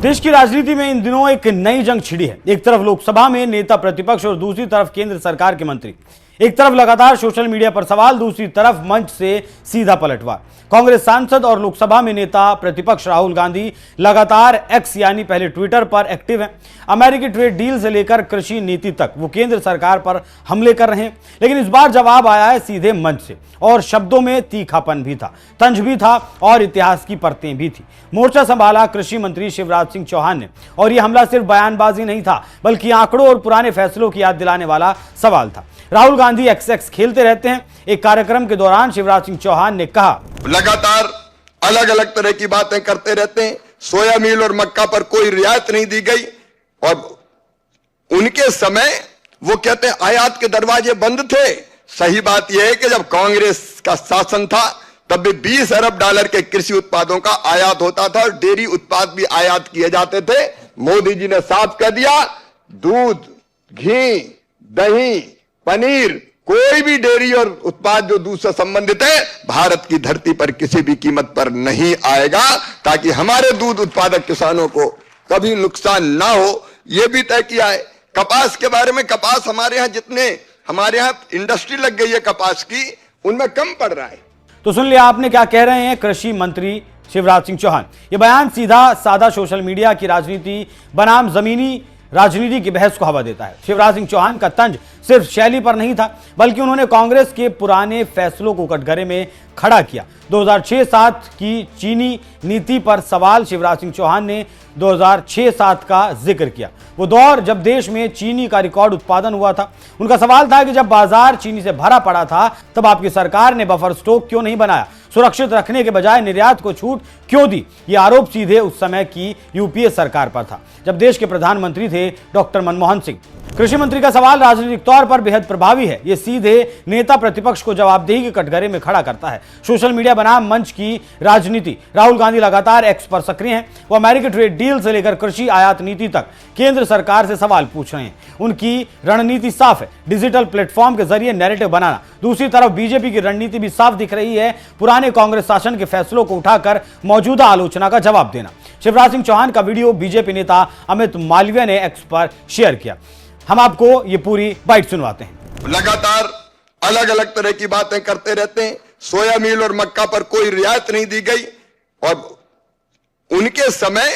देश की राजनीति में इन दिनों एक नई जंग छिड़ी है। एक तरफ लोकसभा में नेता प्रतिपक्ष और दूसरी तरफ केंद्र सरकार के मंत्री। एक तरफ लगातार सोशल मीडिया पर सवाल, दूसरी तरफ मंच से सीधा पलटवार। कांग्रेस सांसद और लोकसभा में नेता प्रतिपक्ष राहुल गांधी लगातार एक्स यानी पहले ट्विटर पर एक्टिव हैं। अमेरिकी ट्रेड डील से लेकर कृषि नीति तक वो केंद्र सरकार पर हमले कर रहे हैं, लेकिन इस बार जवाब आया है सीधे मंच से, और शब्दों में तीखापन भी था, तंज भी था और इतिहास की परतें भी थी। मोर्चा संभाला कृषि मंत्री शिवराज सिंह चौहान ने, और यह हमला सिर्फ बयानबाजी नहीं था, बल्कि आंकड़ों और पुराने फैसलों की याद दिलाने वाला सवाल था। राहुल गांधी एक्स खेलते रहते हैं। एक कार्यक्रम के दौरान शिवराज सिंह चौहान ने कहा, लगातार अलग अलग तरह की बातें करते रहते हैं। सोया मील और मक्का पर कोई रियायत नहीं दी गई, और उनके समय वो कहते हैं आयात के दरवाजे बंद थे। सही बात यह है कि जब कांग्रेस का शासन था तब भी 20 अरब डॉलर के कृषि उत्पादों का आयात होता था और डेयरी उत्पाद भी आयात किए जाते थे। मोदी जी ने साफ कर दिया, दूध, घी, दही, पनीर, कोई भी डेयरी और उत्पाद जो दूध से संबंधित है भारत की धरती पर किसी भी कीमत पर नहीं आएगा, ताकि हमारे दूध उत्पादक किसानों को कभी नुकसान ना हो। यह भी तय किया है। कपास के बारे में, कपास हमारे यहां जितने हमारे यहां इंडस्ट्री लग गई है कपास की, उनमें कम पड़ रहा है। तो सुन लिया आपने क्या कह रहे हैं कृषि मंत्री शिवराज सिंह चौहान। यह बयान सीधा सादा सोशल मीडिया की राजनीति बनाम जमीनी राजनीति की बहस को हवा देता है। शिवराज सिंह चौहान का तंज सिर्फ शैली पर नहीं था, बल्कि उन्होंने कांग्रेस के पुराने फैसलों को कटघरे में खड़ा किया। 2006-07 की चीनी नीति पर सवाल, शिवराज सिंह चौहान ने 2006-07 का जिक्र किया, वो दौर जब देश में चीनी का रिकॉर्ड उत्पादन हुआ था। उनका सवाल था कि जब बाजार चीनी से भरा पड़ा था तब आपकी सरकार ने बफर स्टॉक क्यों नहीं बनाया, सुरक्षित रखने के बजाय निर्यात को छूट क्यों दी। यह आरोप सीधे उस समय की यूपीए सरकार पर था, जब देश के प्रधानमंत्री थे डॉक्टर मनमोहन सिंह। कृषि मंत्री का सवाल राजनीतिक तौर पर बेहद प्रभावी है। यह सीधे नेता प्रतिपक्ष को जवाबदेही के कटघरे में खड़ा करता है। सोशल मीडिया बनाम मंच की राजनीति। राहुल गांधी लगातार एक्स पर सक्रिय हैं। वो अमेरिकी ट्रेड डील से लेकर कृषि आयात नीति तक केंद्र सरकार से सवाल पूछ रहे हैं। उनकी रणनीति साफ है, डिजिटल प्लेटफॉर्म के जरिए नैरेटिव बनाना। दूसरी तरफ बीजेपी की रणनीति भी साफ दिख रही है, पुराने कांग्रेस शासन के फैसलों को उठाकर मौजूदा आलोचना का जवाब देना। शिवराज सिंह चौहान का वीडियो बीजेपी नेता अमित मालवीय ने एक्स पर शेयर किया। हम आपको ये पूरी बाइट सुनवाते हैं। लगातार अलग अलग तरह की बातें करते रहते हैं। सोया मील और मक्का पर कोई रियायत नहीं दी गई, और उनके समय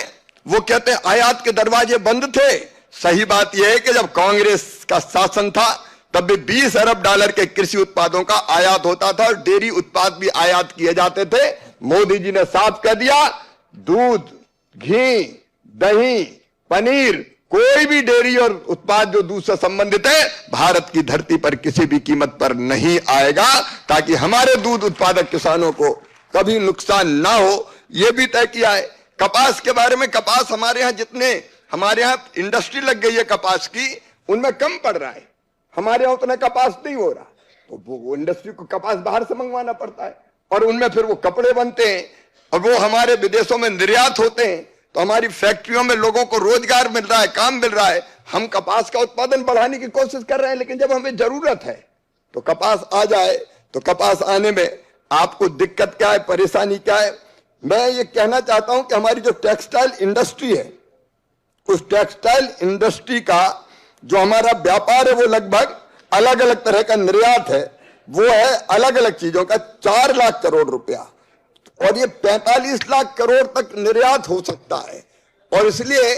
वो कहते हैं आयात के दरवाजे बंद थे। सही बात यह है कि जब कांग्रेस का शासन था तब भी 20 अरब डॉलर के कृषि उत्पादों का आयात होता था और डेयरी उत्पाद भी आयात किए जाते थे। मोदी जी ने साफ कर दिया, दूध, घी, दही, पनीर, कोई भी डेयरी और उत्पाद जो दूध से संबंधित है भारत की धरती पर किसी भी कीमत पर नहीं आएगा, ताकि हमारे दूध उत्पादक किसानों को कभी नुकसान ना हो। यह भी तय किया है। कपास के बारे में, कपास हमारे यहां जितने हमारे यहां इंडस्ट्री लग गई है कपास की, उनमें कम पड़ रहा है। हमारे यहां उतना कपास नहीं हो रहा, तो वो इंडस्ट्री को कपास बाहर से मंगवाना पड़ता है, और उनमें फिर वो कपड़े बनते हैं और वो हमारे विदेशों में निर्यात होते हैं। तो हमारी फैक्ट्रियों में लोगों को रोजगार मिल रहा है, काम मिल रहा है। हम कपास का उत्पादन बढ़ाने की कोशिश कर रहे हैं, लेकिन जब हमें जरूरत है तो कपास आ जाए, तो कपास आने में आपको दिक्कत क्या है, परेशानी क्या है। मैं ये कहना चाहता हूं कि हमारी जो टेक्सटाइल इंडस्ट्री है, उस टेक्सटाइल इंडस्ट्री का जो हमारा व्यापार है वो लगभग अलग अलग तरह का निर्यात है, वो है अलग अलग चीजों का 4 लाख करोड़ रुपया, और ये 45 लाख करोड़ तक निर्यात हो सकता है। और इसलिए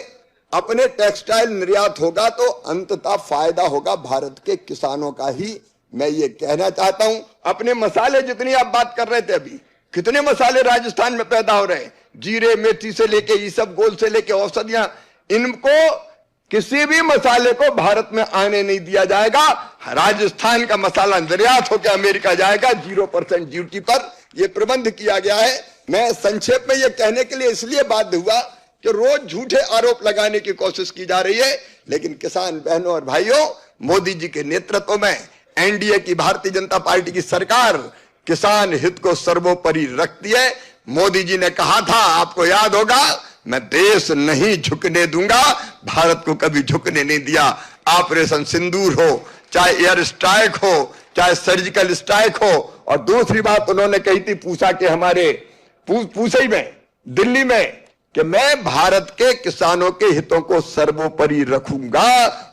अपने टेक्सटाइल निर्यात होगा तो अंततः फायदा होगा भारत के किसानों का ही। मैं ये कहना चाहता हूं, अपने मसाले जितनी आप बात कर रहे थे, अभी कितने मसाले राजस्थान में पैदा हो रहे हैं, जीरे, मेथी से लेके इसबगोल से लेके औषधियां, इनको किसी भी मसाले को भारत में आने नहीं दिया जाएगा। राजस्थान का मसाला निर्यात होकर अमेरिका जाएगा 0% ड्यूटी पर। यह प्रबंध किया गया है। मैं संक्षेप में यह कहने के लिए इसलिए बाध्य हुआ कि रोज झूठे आरोप लगाने की कोशिश की जा रही है, लेकिन किसान बहनों और भाइयों, मोदी जी के नेतृत्व में एनडीए की भारतीय जनता पार्टी की सरकार किसान हित को सर्वोपरि रखती है। मोदी जी ने कहा था, आपको याद होगा, मैं देश नहीं झुकने दूंगा, भारत को कभी झुकने नहीं दिया। ऑपरेशन सिंदूर हो, चाहे एयर स्ट्राइक हो, चाहे सर्जिकल स्ट्राइक हो। और दूसरी बात उन्होंने कही थी, पूछा कि हमारे पूछई में, दिल्ली में कि मैं भारत के किसानों के हितों को सर्वोपरि रखूंगा,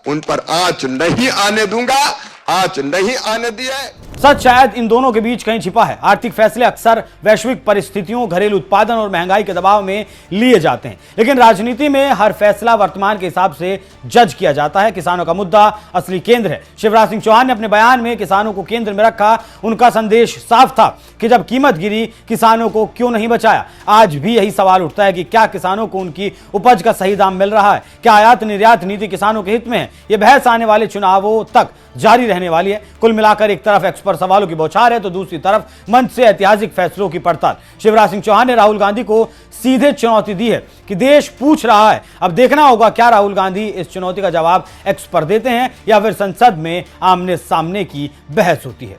उन पर आंच नहीं आने दूंगा, आंच नहीं आने दिया है। सच शायद इन दोनों के बीच कहीं छिपा है। आर्थिक फैसले अक्सर वैश्विक परिस्थितियों, घरेलू उत्पादन और महंगाई के दबाव में लिए जाते हैं, लेकिन राजनीति में हर फैसला वर्तमान के हिसाब से जज किया जाता है। किसानों का मुद्दा असली केंद्र है। शिवराज सिंह चौहान ने अपने बयान में किसानों को केंद्र में रखा। उनका संदेश साफ था कि जब कीमत गिरी, किसानों को क्यों नहीं बचाया। आज भी यही सवाल उठता है कि क्या किसानों को उनकी उपज का सही दाम मिल रहा है? क्या आयात निर्यात नीति किसानों के हित में है? यह बहस आने वाले चुनावों तक जारी रहने वाली है। कुल मिलाकर एक तरफ एक्सपर्ट सवालों की बौछार है तो दूसरी तरफ मंच से ऐतिहासिक फैसलों की पड़ताल। शिवराज सिंह चौहान ने राहुल गांधी को सीधे चुनौती दी है कि देश पूछ रहा है। अब देखना होगा क्या राहुल गांधी इस चुनौती का जवाब एक्स पर देते हैं या फिर संसद में आमने सामने की बहस होती है।